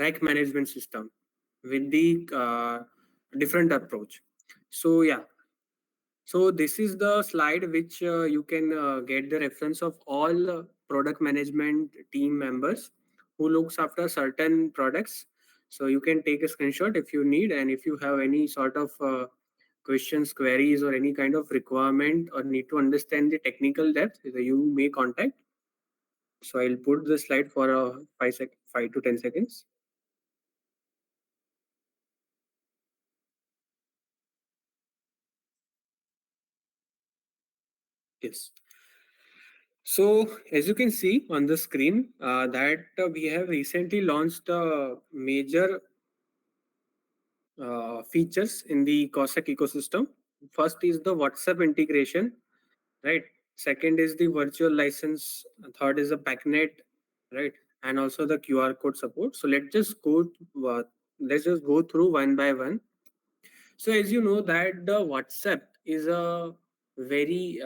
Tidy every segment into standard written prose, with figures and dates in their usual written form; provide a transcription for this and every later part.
rack management system with the different approach. So yeah, so this is the slide which you can get the reference of all product management team members who looks after certain products. So you can take a screenshot if you need, and if you have any sort of questions, queries, or any kind of requirement or need to understand the technical depth, you may contact. So I'll put the slide for 5 to 10 seconds. Yes. So as you can see on the screen, that we have recently launched major features in the Cossack ecosystem. First is the WhatsApp integration, right? Second is the virtual license. Third is the backnet, right? And also the QR code support. So uh, let's just go through one by one. So as you know that the WhatsApp is a very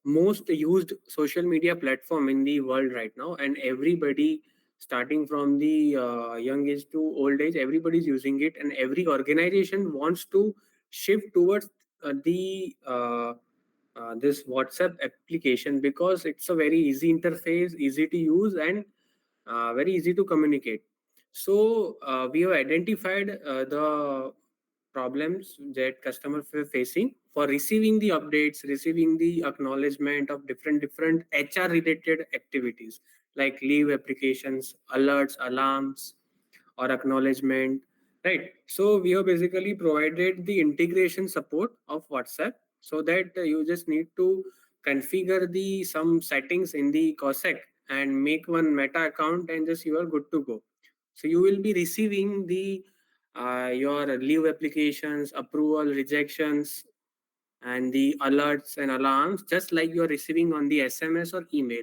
most used social media platform in the world right now, and everybody, starting from the young age to old age, everybody's using it, and every organization wants to shift towards this WhatsApp application because it's a very easy interface, easy to use, and very easy to communicate. So we have identified the problems that customers were facing for receiving the updates, receiving the acknowledgement of different HR related activities like leave applications, alerts, alarms, or acknowledgement, right? So we have basically provided the integration support of WhatsApp, so that you just need to configure the some settings in the Cossack and make one meta account, and just you are good to go. So you will be receiving the your leave applications, approval, rejections, and the alerts and alarms just like you are receiving on the SMS or email,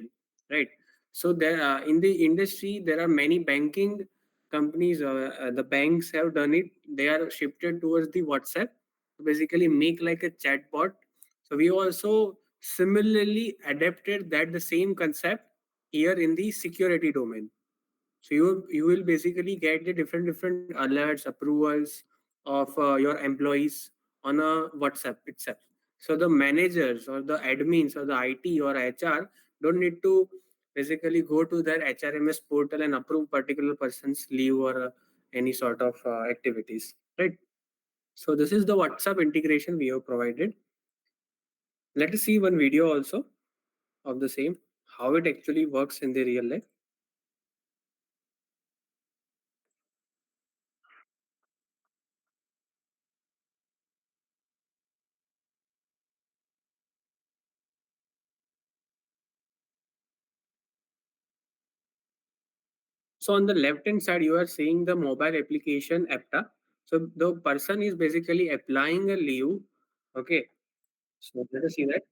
right? So there in the industry there are many banking companies, the banks have done it. They are shifted towards the WhatsApp to basically make like a chatbot. So we also similarly adapted that the same concept here in the security domain. So you will basically get the different alerts, approvals of your employees on a WhatsApp itself. So the managers or the admins or the IT or HR don't need to basically go to their HRMS portal and approve particular person's leave or any sort of activities, right? So this is the WhatsApp integration we have provided. Let us see one video also of the same, how it actually works in the real life. So on the left hand side, you are seeing the mobile application APTA. So the person is basically applying a leave. Okay. So let us see that.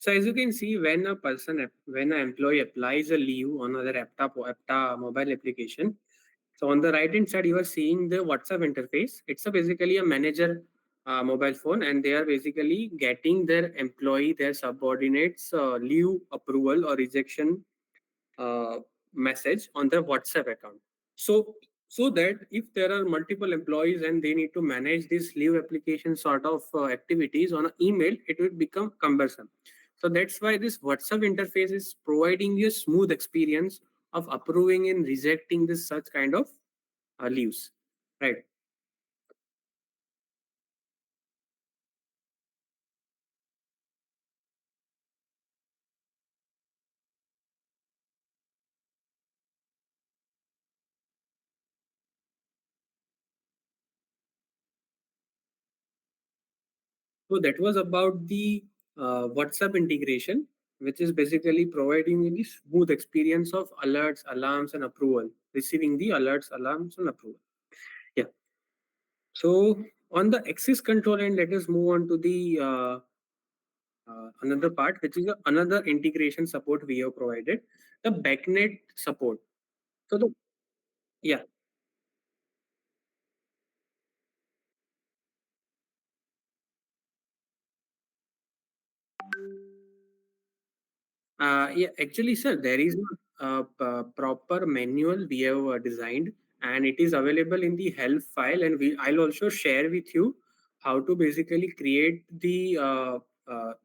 So as you can see, when an employee applies a leave on other APTA mobile application, so on the right hand side, you are seeing the WhatsApp interface. It's basically a manager mobile phone, and they are basically getting their employee, their subordinates leave approval or rejection uh, message on their WhatsApp account. So that if there are multiple employees and they need to manage this leave application sort of activities on an email, it will become cumbersome. So that's why this WhatsApp interface is providing you a smooth experience of approving and rejecting this such kind of leaves, right? So that was about the WhatsApp integration, which is basically providing you the smooth experience of alerts, alarms, and approval, receiving the alerts, alarms, and approval. Yeah. So on the access control end, let us move on to the another part, which is another integration support we have provided, the backnet support. So the, yeah, Yeah, actually, sir, there is a proper manual we have designed, and it is available in the help file. And I'll also share with you how to basically create the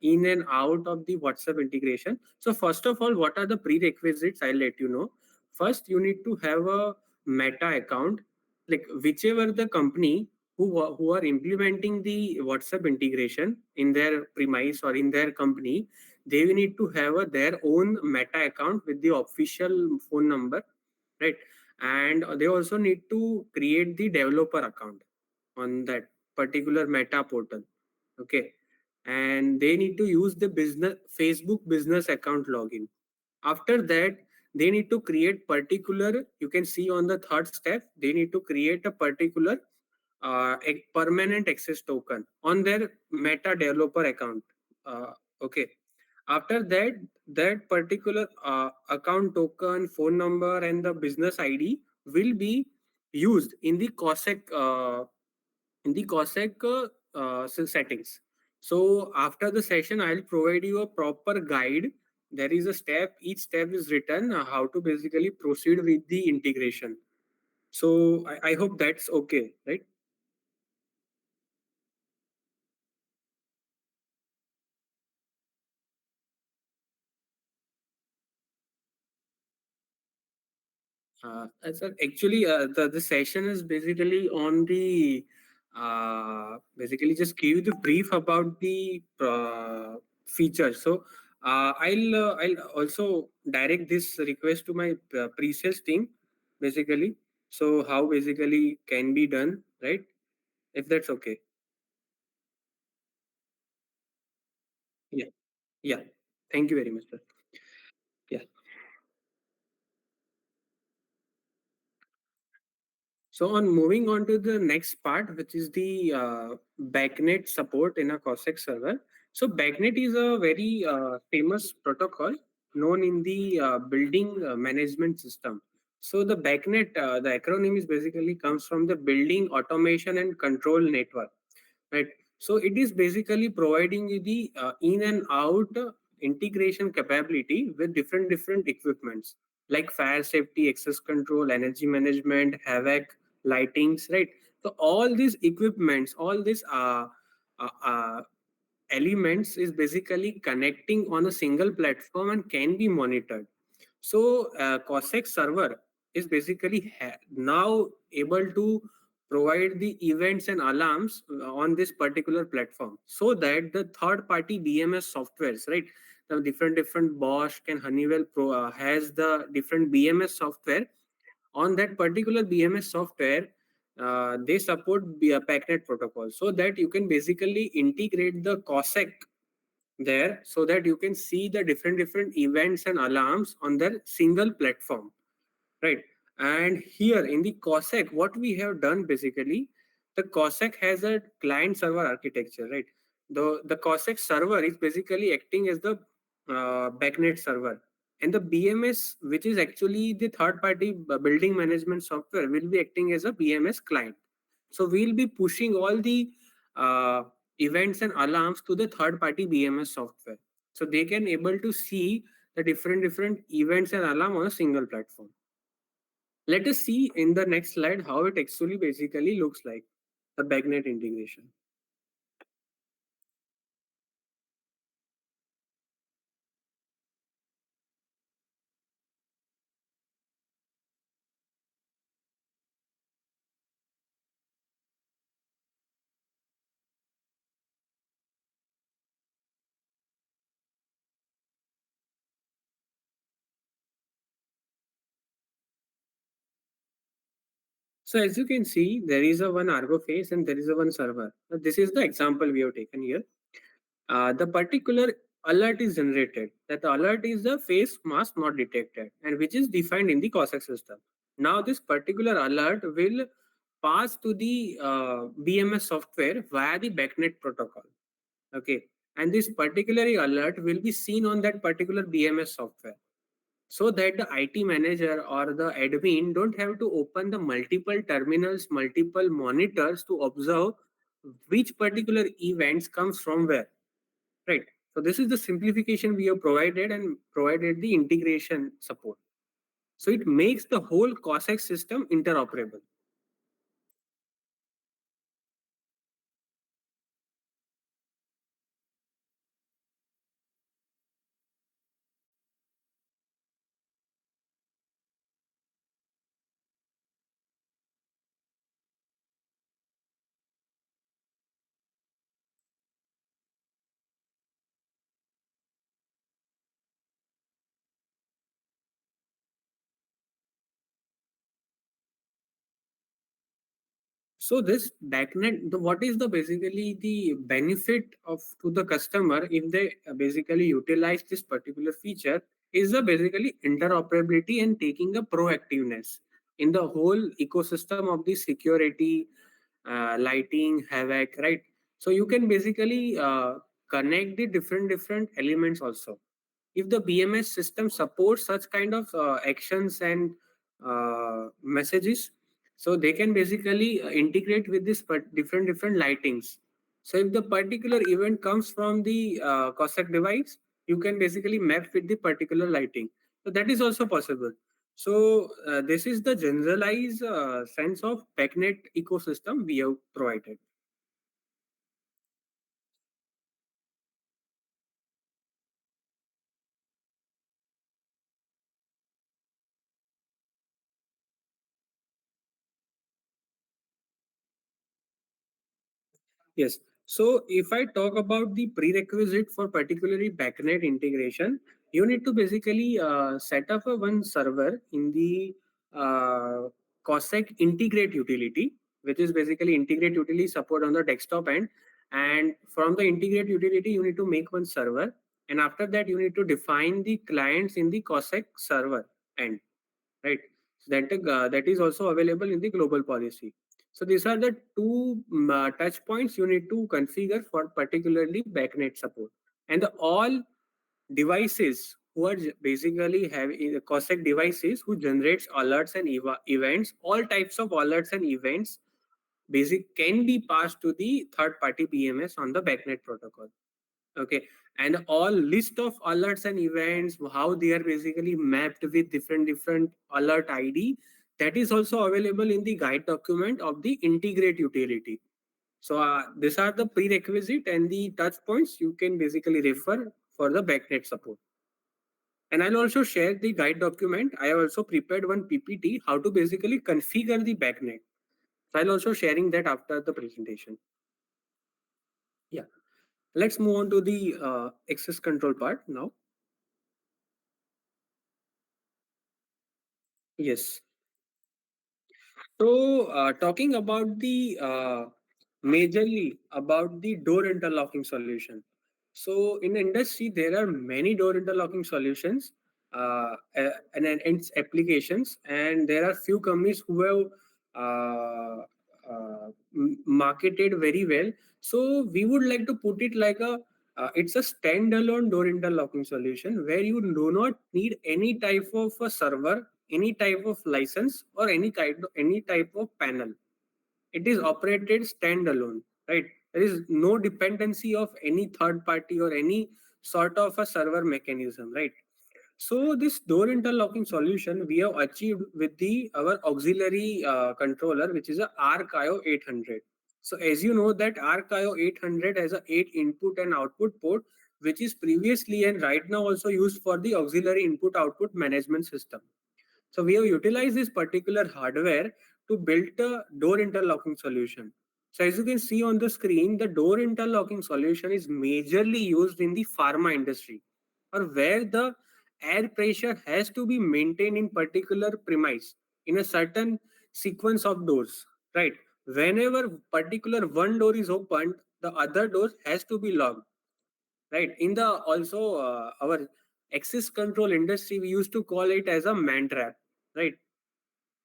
in and out of the WhatsApp integration. So, first of all, what are the prerequisites? I'll let you know. First, you need to have a Meta account, like whichever the company who are implementing the WhatsApp integration in their premise or in their company, they will need to have their own Meta account with the official phone number, right? And they also need to create the developer account on that particular Meta portal, okay? And they need to use the business Facebook business account login. After that, they need to create particular, you can see on the third step, they need to create a particular a permanent access token on their Meta developer account. uh, okay. After that, that particular account token, phone number, and the business ID will be used in the COSEC settings. So after the session, I'll provide you a proper guide. There is a step. Each step is written how to basically proceed with the integration. So I hope that's okay, right? Sir, actually, the session is basically on the basically just give the brief about the features. So I'll also direct this request to my pre-sales team, basically. So how basically can be done, right? If that's okay. Yeah, yeah. Thank you very much, sir. Yeah. So on moving on to the next part, which is the backnet support in a Cossack server. So backnet is a very famous protocol known in the building management system. So the backnet, the acronym is basically comes from the building automation and control network, right? So it is basically providing you the in and out integration capability with different equipments like fire safety, access control, energy management, havoc, lightings, right? So all these equipments, all these uh, uh, elements is basically connecting on a single platform and can be monitored. So Cossack server is basically now able to provide the events and alarms on this particular platform, so that the third party BMS softwares, right? The different Bosch and Honeywell has the different BMS software. On that particular BMS software, they support PACnet protocol, so that you can basically integrate the Cossack there, so that you can see the different events and alarms on their single platform, right? And here in the Cossack, what we have done basically, the Cossack has a client server architecture, right? The Cossack server is basically acting as the backnet server, and the BMS, which is actually the third party building management software, will be acting as a BMS client. So we'll be pushing all the uh, events and alarms to the third party BMS software, so they can able to see the different events and alarm on a single platform. Let us see in the next slide how it actually basically looks like, the BACnet integration. So as you can see, there is a one Argo face and there is a one server. Now, this is the example we have taken here. The particular alert is generated. That the alert is the face mask not detected, and which is defined in the Cossack system. Now this particular alert will pass to the BMS software via the BACnet protocol. Okay, and this particular alert will be seen on that particular BMS software, so that the IT manager or the admin don't have to open the multiple terminals, multiple monitors to observe which particular events comes from where, right? So this is the simplification we have provided, and provided the integration support. So it makes the whole COSAC system interoperable. So this backnet, what is the basically the benefit of to the customer if they basically utilize this particular feature is the basically interoperability and taking a proactiveness in the whole ecosystem of the security, lighting, havoc, right? So you can basically connect the different elements also. If the BMS system supports such kind of actions and messages, so they can basically integrate with this different lightings. So if the particular event comes from the COSAC device, you can basically map with the particular lighting. So that is also possible. So this is the generalized sense of backnet ecosystem we have provided. Yes. So if I talk about the prerequisite for particularly backnet integration, you need to basically set up a one server in the uh, COSAC integrate utility, which is basically integrate utility support on the desktop end. And from the integrate utility, you need to make one server. And after that, you need to define the clients in the COSAC server end, right? So that is also available in the global policy. So these are the two touch points you need to configure for particularly backnet support. And all devices who are basically having the COSAC devices who generates alerts and events, all types of alerts and events basic can be passed to the third party BMS on the backnet protocol. Okay, and all list of alerts and events, how they are basically mapped with different alert ID, that is also available in the guide document of the integrate utility. So these are the prerequisite and the touch points you can basically refer for the backnet support. And I'll also share the guide document. I have also prepared one PPT how to basically configure the backnet. So I'll also sharing that after the presentation. Yeah, let's move on to the access control part now. Yes. So, talking about the majorly about the door interlocking solution. So, in industry, there are many door interlocking solutions and its applications, and there are few companies who have marketed very well. So, we would like to put it like a it's a standalone door interlocking solution where you do not need any type of a server, any type of license, or any type of panel. It is operated standalone, right? There is no dependency of any third party or any sort of a server mechanism, right? So this door interlocking solution we have achieved with the our auxiliary controller, which is a ArcIO 800. So as you know that ArcIO 800 has a 8 input and output port, which is previously and right now also used for the auxiliary input output management system. So we have utilized this particular hardware to build a door interlocking solution. So as you can see on the screen, the door interlocking solution is majorly used in the pharma industry, or where the air pressure has to be maintained in particular premise in a certain sequence of doors, right? Whenever particular one door is opened, the other door has to be locked, right? In the also our access control industry, we used to call it as a man trap, right?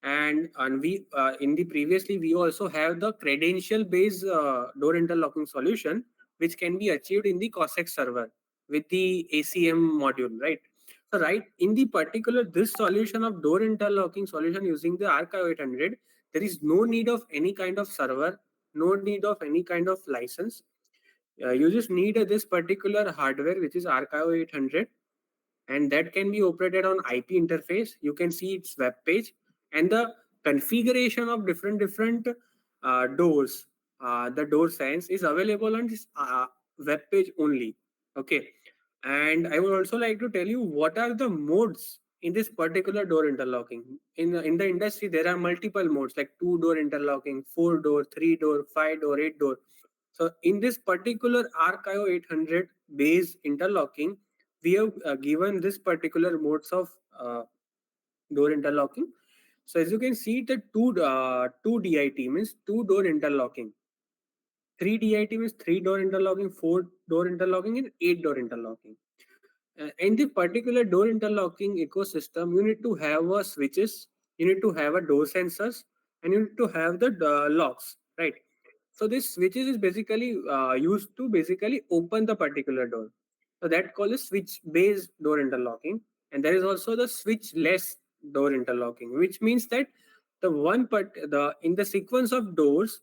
And we in the previously we also have the credential based door interlocking solution which can be achieved in the COSAC server with the ACM module, right? So right in the particular this solution of door interlocking solution using the archive 800, there is no need of any kind of server, no need of any kind of license. You just need this particular hardware, which is Archive 800, and that can be operated on IP interface. You can see its web page and the configuration of different doors. The door science is available on this web page only. Okay, and I would also like to tell you what are the modes in this particular door interlocking. In the industry, there are multiple modes like two door interlocking, four door, three door, five door, eight door. So in this particular Archive 800 base interlocking, we have given this particular modes of door interlocking. So as you can see, the two DIT means two door interlocking, three DIT means three door interlocking, four door interlocking, and eight door interlocking. In the particular door interlocking ecosystem, you need to have a switches, you need to have a door sensors, and you need to have the locks, right? So this switches is basically used to basically open the particular door. So that called is switch-based door interlocking, and there is also the switch-less door interlocking, which means that the in the sequence of doors,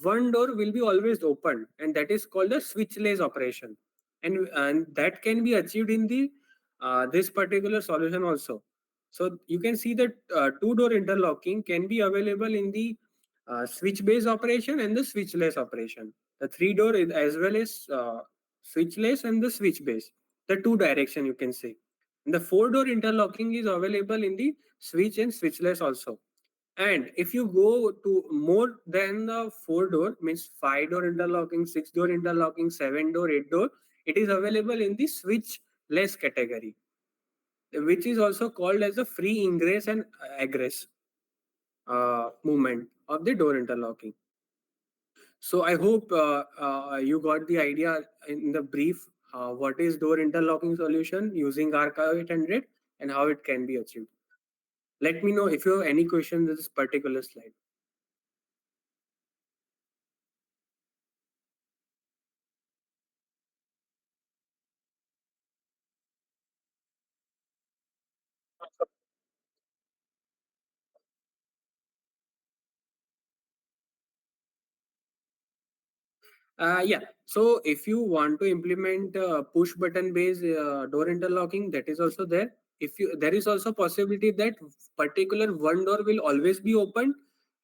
one door will be always open, and that is called the switch-less operation, and that can be achieved in the this particular solution also. So you can see that two door interlocking can be available in the switch based operation and the switchless operation. The three door is as well as switchless and the switch based, the two direction you can say. And the four door interlocking is available in the switch and switchless also. And if you go to more than the four door, means five door interlocking, six door interlocking, seven door, eight door, it is available in the switchless category, which is also called as the free ingress and egress movement of the door interlocking. So I hope you got the idea in the brief what is door interlocking solution using Archive 800 and how it can be achieved. Let me know if you have any questions in this particular slide. Yeah. So if you want to implement push button based door interlocking, that is also there. If you there is also possibility that particular one door will always be open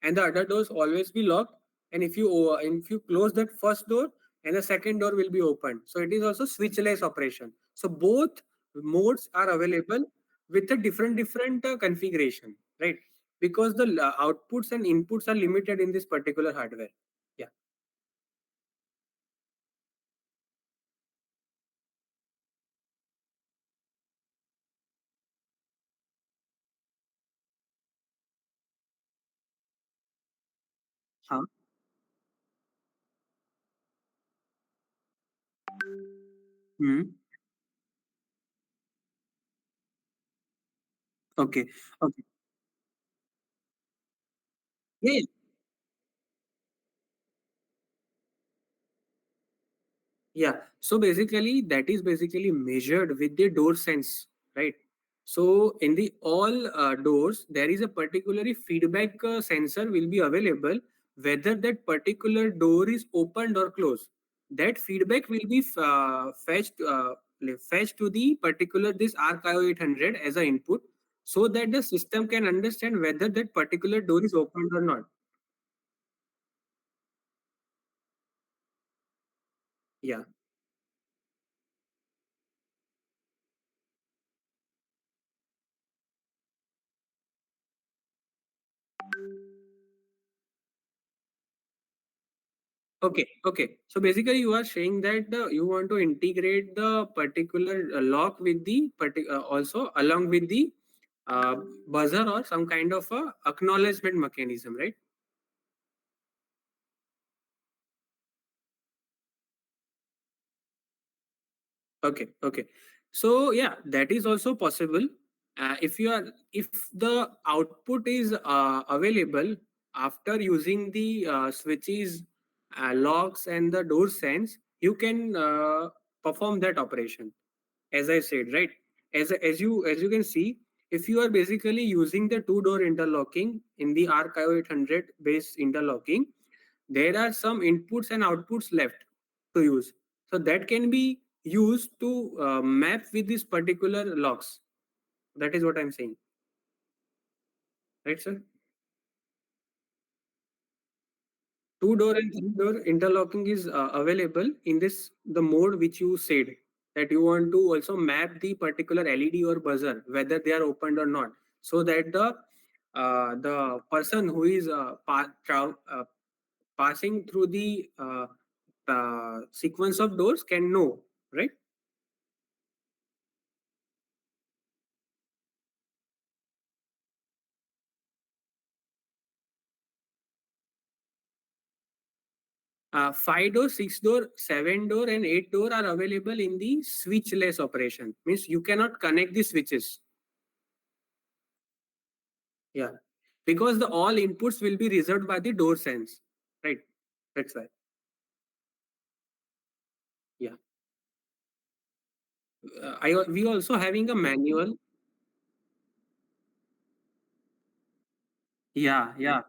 and the other doors always be locked. And if you close that first door and the second door will be open, so it is also switchless operation. So both modes are available with a different configuration, right? Because the outputs and inputs are limited in this particular hardware. Yeah. Huh? Hmm. Okay. Okay. Yeah. Yeah. So basically, that is basically measured with the door sense, right? So in the all doors, there is a particularly feedback sensor will be available whether that particular door is opened or closed. That feedback will be fetched to the particular this Archive 800 as an input, so that the system can understand whether that particular door is opened or not. Yeah. Okay, okay. So basically, you are saying that you want to integrate the particular lock with the also along with the uh, buzzer or some kind of a acknowledgement mechanism, right? Okay, okay. So yeah, that is also possible. If the output is available after using the switches, locks, and the door sense, you can perform that operation. As I said, right? As you can see, if you are basically using the two door interlocking in the Archive 800 based interlocking, there are some inputs and outputs left to use. So that can be used to map with these particular locks. That is what I'm saying, right, sir? Two door and three door interlocking is available in this the mode which you said, that you want to also map the particular LED or buzzer whether they are opened or not, so that the person who is passing through the sequence of doors can know, right? Five door, six door, seven door, and eight door are available in the switchless operation. Means you cannot connect the switches. Yeah, because the all inputs will be reserved by the door sense, right? That's why. Yeah, I we also having a manual. Yeah, yeah,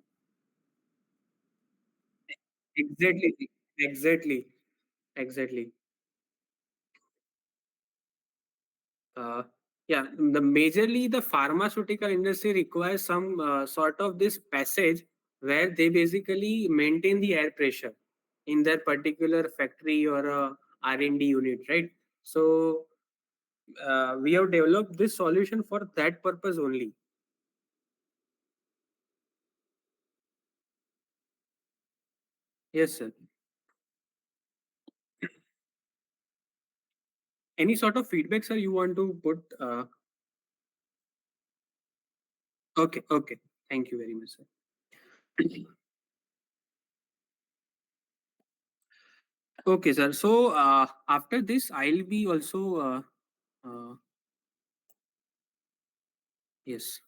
exactly, exactly, exactly. Uh, yeah, the majorly the pharmaceutical industry requires some sort of this passage where they basically maintain the air pressure in their particular factory or a R&D unit, right? So we have developed this solution for that purpose only. Yes, sir. Any sort of feedback, sir, you want to put? Okay, okay. Thank you very much, sir. Okay, sir. So after this, I'll be also yes.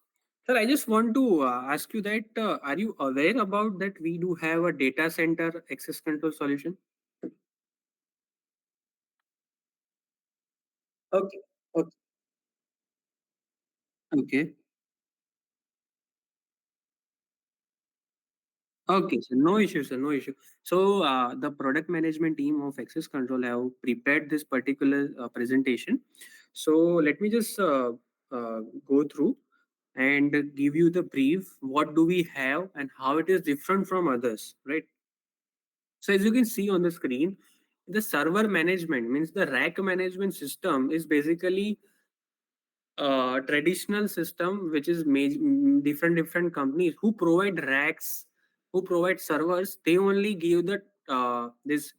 Sir, I just want to ask you that are you aware about that we do have a data center access control solution? Okay. Okay. Okay. Okay, sir. No issue, sir. No issue. So the product management team of access control have prepared this particular presentation. So let me just go through and give you the brief. What do we have and how it is different from others, right? So as you can see on the screen, the server management means the rack management system is basically traditional system which is different companies who provide racks, who provide servers, they only give the this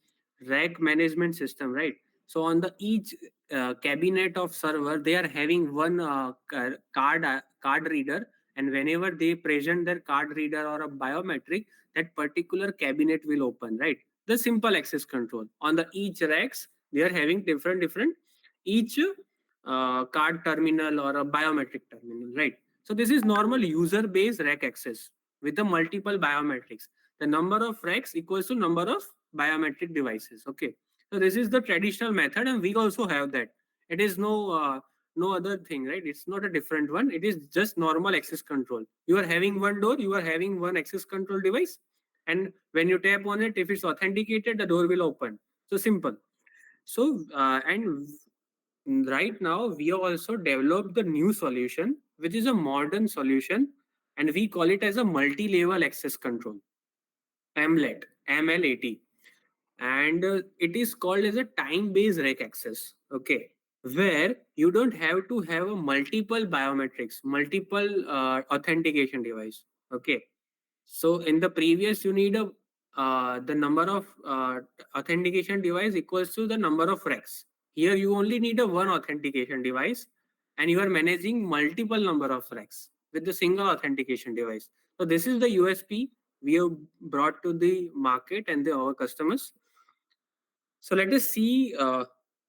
rack management system, right? So on the each cabinet of server they are having one card reader, and whenever they present their card reader or a biometric, that particular cabinet will open, right? The simple access control on the each racks, they are having different each card terminal or a biometric terminal, right? So this is normal user-based rack access with the multiple biometrics. The number of racks equals to number of biometric devices. Okay, so this is the traditional method, and we also have that. It is no other thing, right? It's not a different one. It is just normal access control. You are having one door, you are having one access control device, and when you tap on it, if it's authenticated, the door will open. So simple. So and right now we have also developed the new solution which is a modern solution, and we call it as a multi-level access control, MLAT, and it is called as a time-based rack access. Okay, where you don't have to have a multiple biometrics, multiple authentication device. Okay, so in the previous, you need a the number of authentication device equals to the number of racks. Here, you only need a one authentication device, and you are managing multiple number of racks with the single authentication device. So this is the USP we have brought to the market and our customers. So let us see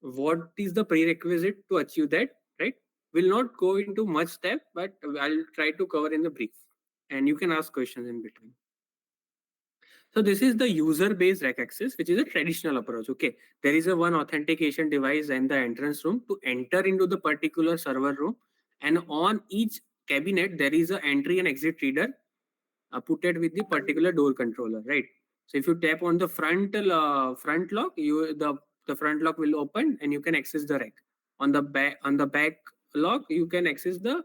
what is the prerequisite to achieve that. Right? We'll not go into much depth, but I'll try to cover in the brief, and you can ask questions in between. So this is the user-based rack access, which is a traditional approach. Okay, there is a one authentication device in the entrance room to enter into the particular server room, and on each cabinet there is a entry and exit reader put it with the particular door controller, right? So if you tap on the front lock, you the the front lock will open and you can access the rack. On the back lock, you can access the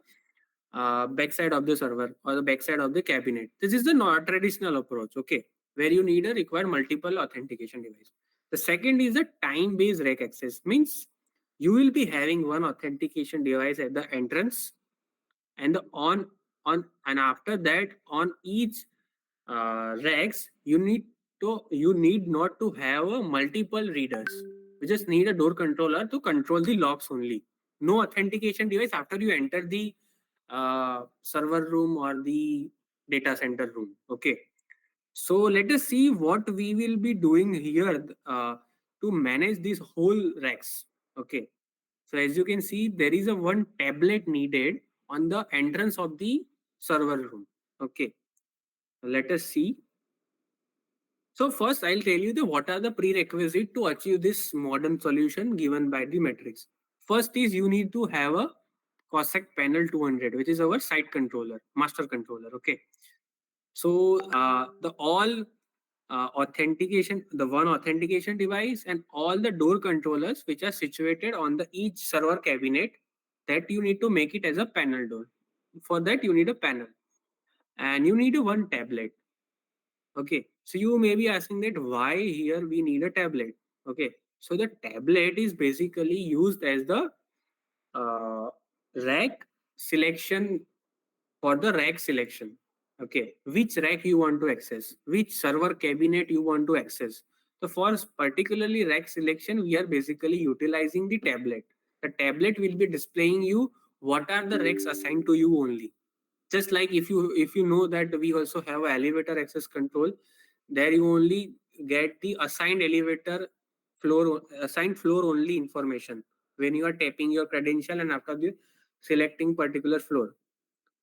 backside of the server or the backside of the cabinet. This is the not traditional approach, okay, where you need a require multiple authentication device. The second is the time-based rack access, means you will be having one authentication device at the entrance, and the on and after that on each racks you need not to have a multiple readers. You just need a door controller to control the locks only. No authentication device after you enter the server room or the data center room. Okay, so let us see what we will be doing here to manage these whole racks. Okay, so as you can see, there is a one tablet needed on the entrance of the server room. Okay, let us see. So first, I'll tell you the what are the prerequisite to achieve this modern solution given by the matrix. First is you need to have a Cossack panel 200, which is our site controller, master controller. Okay, so the all authentication, the one authentication device, and all the door controllers which are situated on the each server cabinet, that you need to make it as a panel door. For that, you need a panel, and you need a one tablet. Okay, so you may be asking that why here we need a tablet. Okay, so the tablet is basically used as the uh, rack selection, for the rack selection. Okay, which rack you want to access, which server cabinet you want to access. So for particularly rack selection, we are basically utilizing the tablet. The tablet will be displaying you what are the racks assigned to you only. Just like if you know that we also have a elevator access control, there you only get the assigned floor only information when you are tapping your credential and after the selecting particular floor.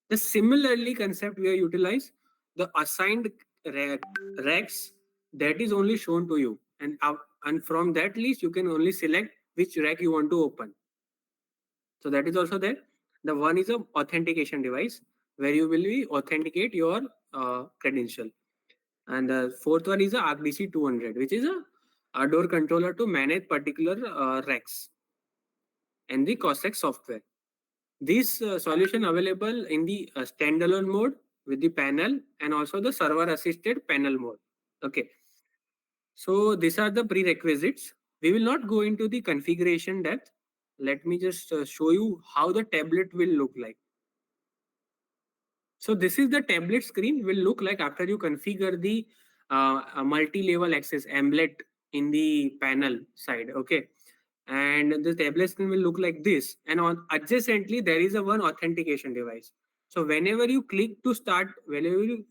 The similarly concept we are utilize the assigned rack, racks, that is only shown to you, and from that list you can only select which rack you want to open. So that is also there. The one is a authentication device where you will be authenticate your credential, and the fourth one is a RDC 200, which is a door controller to manage particular racks and the Cossack software. This solution available in the standalone mode with the panel and also the server assisted panel mode. Okay, so these are the prerequisites. We will not go into the configuration depth. Let me just show you how the tablet will look like. So this is the tablet screen will look like after you configure the multi-level access amblet in the panel side. Okay, and the tablet screen will look like this, and on adjacently there is a one authentication device. So whenever you click to start, whenever you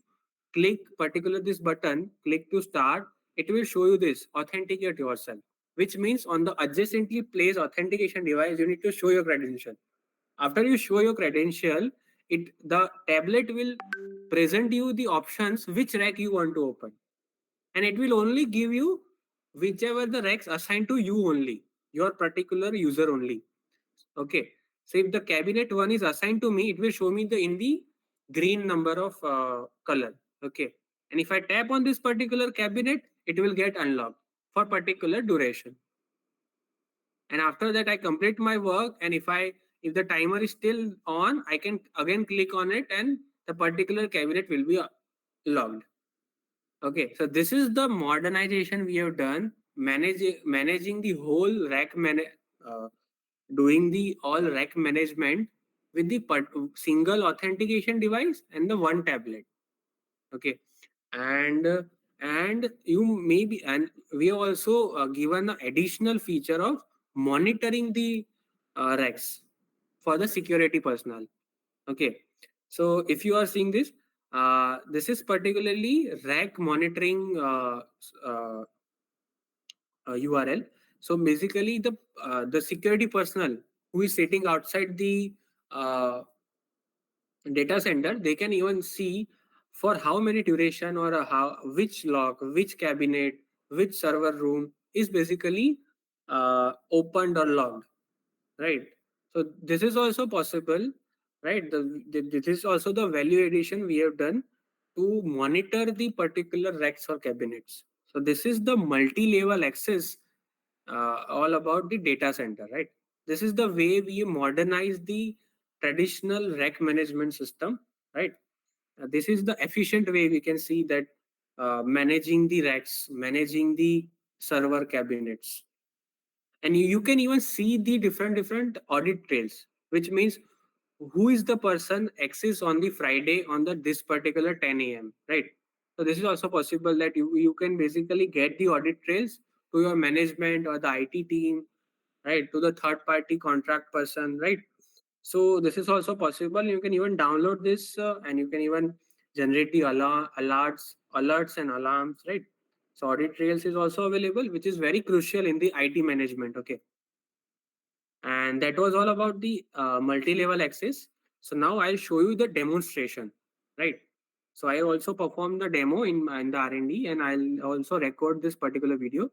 click particular this button, click to start, it will show you this authenticate yourself, which means on the adjacently placed authentication device you need to show your credential. After you show your credential, it the tablet will present you the options which rack you want to open, and it will only give you whichever the racks assigned to you only, your particular user only. Okay, so if the cabinet one is assigned to me, it will show me the in the green number of color. Okay, and if I tap on this particular cabinet, it will get unlocked for particular duration, and after that I complete my work, and if the timer is still on, I can again click on it and the particular cabinet will be logged. Okay, so this is the modernization we have done, managing the whole uh, doing the all rack management with the single authentication device and the one tablet. Okay, and and you may be, and we have also given an additional feature of monitoring the racks for the security personnel. Okay, so if you are seeing this, this is particularly rack monitoring URL. So basically, the security personnel who is sitting outside the uh, data center, they can even see for how many duration or how which lock, which cabinet, which server room is basically opened or logged, right? So this is also possible, right? This is also the value addition we have done to monitor the particular racks or cabinets. So this is the multi-level access all about the data center, right? This is the way we modernize the traditional rack management system, right? This is the efficient way we can see that managing the racks, managing the server cabinets, and you can even see the different audit trails, which means who is the person access on the Friday on the this particular 10 a.m. right? So this is also possible that you can basically get the audit trails to your management or the IT team, right? To the third party contract person, right? So this is also possible. You can even download this and you can even generate the alerts and alarms, right? So audit trails is also available, which is very crucial in the IT management. Okay, and that was all about the multi-level access. So now I'll show you the demonstration, right? So I also performed the demo in the R&D, and I'll also record this particular video.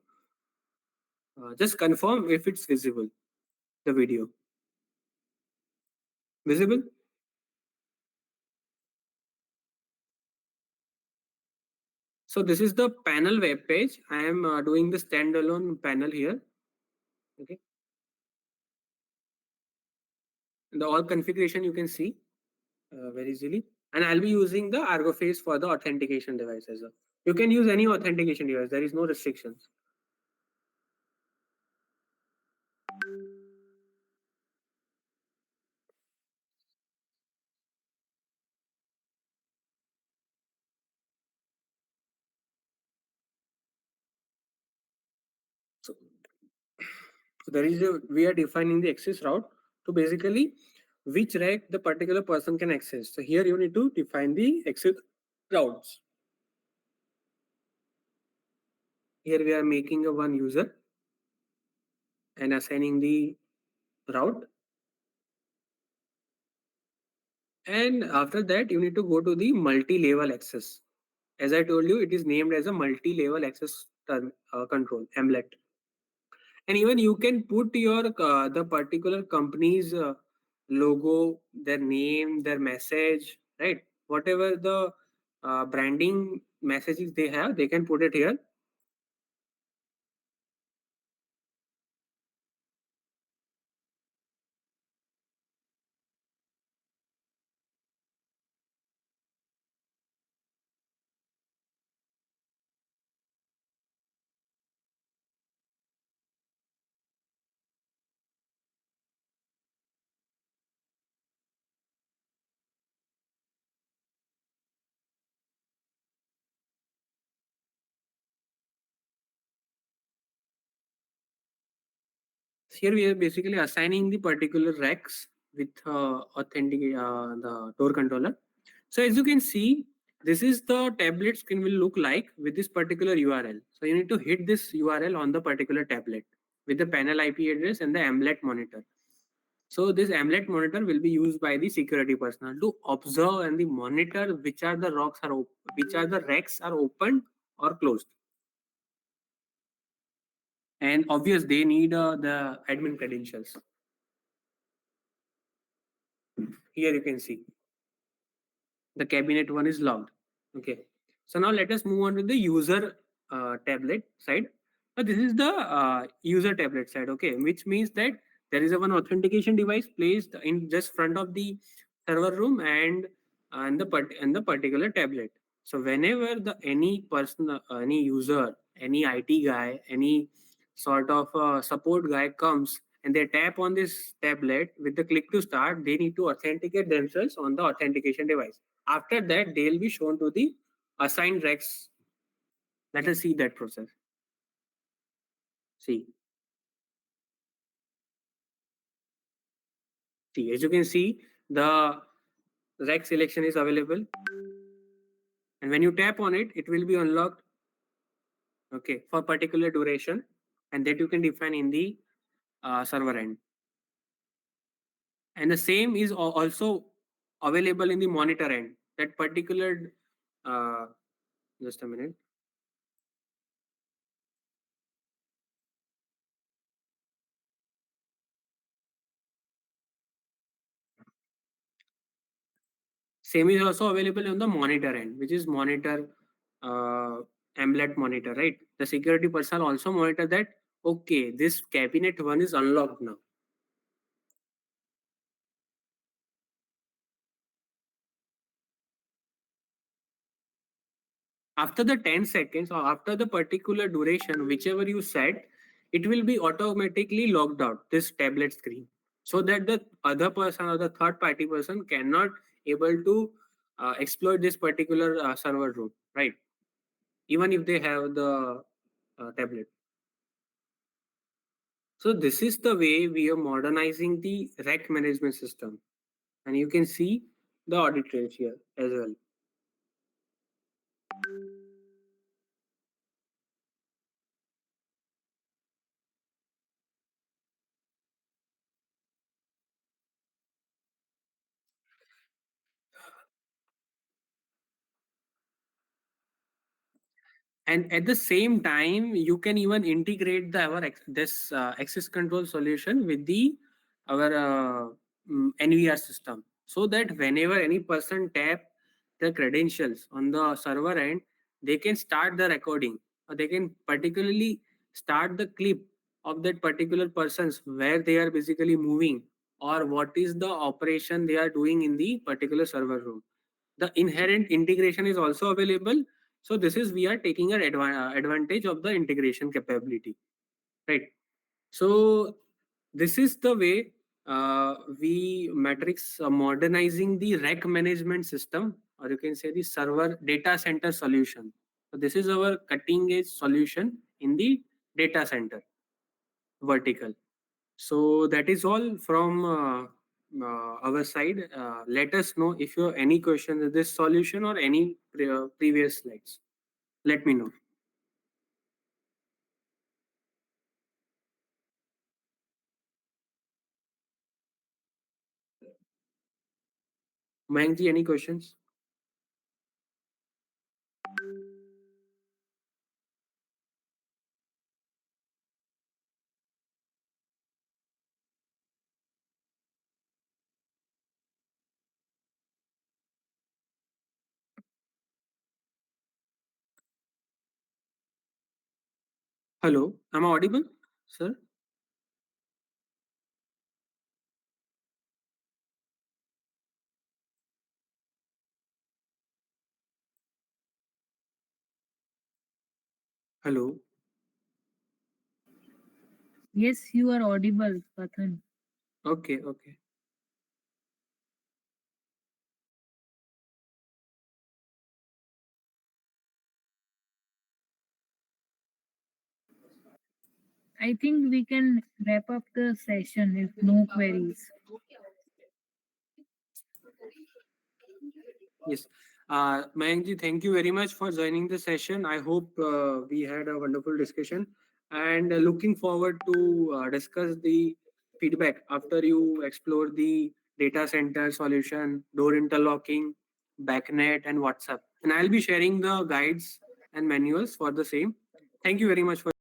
Just confirm if it's visible. The video visible. So this is the panel web page. I am doing the standalone panel here. Okay, the all configuration you can see very easily. And I'll be using the Argo Face for the authentication device as well. You can use any authentication device. There is no restrictions. So, so there is a we are defining the access route to basically which rack the particular person can access. So here you need to define the access routes. Here we are making a one user and assigning the route. And after that, you need to go to the multi-level access. As I told you, it is named as a multi-level access control, AMLET. And even you can put your the particular company's logo, their name, their message, right? Whatever the branding messages they have, they can put it here. Here we are basically assigning the particular racks with authentic the door controller. So as you can see, this is the tablet screen will look like with this particular URL. So you need to hit this URL on the particular tablet with the panel IP address and the AMLET monitor. So this AMLET monitor will be used by the security personnel to observe and the monitor which are the which are the racks are open or closed. And obvious they need the admin credentials. Here you can see the cabinet one is logged. Okay, so now let us move on to the user tablet side. This is the user tablet side, okay, which means that there is a one authentication device placed in just front of the server room and the particular tablet. So whenever the any person, any user, any IT guy, any sort of support guy comes and they tap on this tablet with the click to start, they need to authenticate themselves on the authentication device. After that, they'll be shown to the assigned racks. Let us see that process. See, as you can see, the rack selection is available, and when you tap on it, it will be unlocked. Okay, for particular duration, and that you can define in the server end. And the same is also available in the monitor end. That particular, uh, just a minute. Same is also available on the monitor end, which is monitor uh, AMLET monitor, right? The security personnel also monitor that Okay, this cabinet one is unlocked now. After the 10 seconds or after the particular duration, whichever you set, it will be automatically logged out, this tablet screen, so that the other person or the third party person cannot able to exploit this particular server room, right? Even if they have the tablet. So this is the way we are modernizing the rack management system. And you can see the audit trails here as well. And at the same time, you can even integrate the our this access control solution with the our NVR system, so that whenever any person tap the credentials on the server end, they can start the recording, or they can particularly start the clip of that particular persons where they are basically moving, or what is the operation they are doing in the particular server room. The inherent integration is also available. So this is we are taking an advantage of the integration capability, right? So this is the way we matrix modernizing the rack management system, or you can say the server data center solution. So this is our cutting edge solution in the data center vertical. So that is all from our side. Let us know if you have any questions with this solution or any previous slides. Let me know. Mayank ji, any questions? Hello, am I audible, sir? Hello. Yes, you are audible, Pathan. Okay, okay. I think we can wrap up the session if no queries. Yes. Mayank ji, thank you very much for joining the session. I hope we had a wonderful discussion, and looking forward to discuss the feedback after you explore the data center solution, door interlocking, backnet, and WhatsApp. And I'll be sharing the guides and manuals for the same. Thank you very much for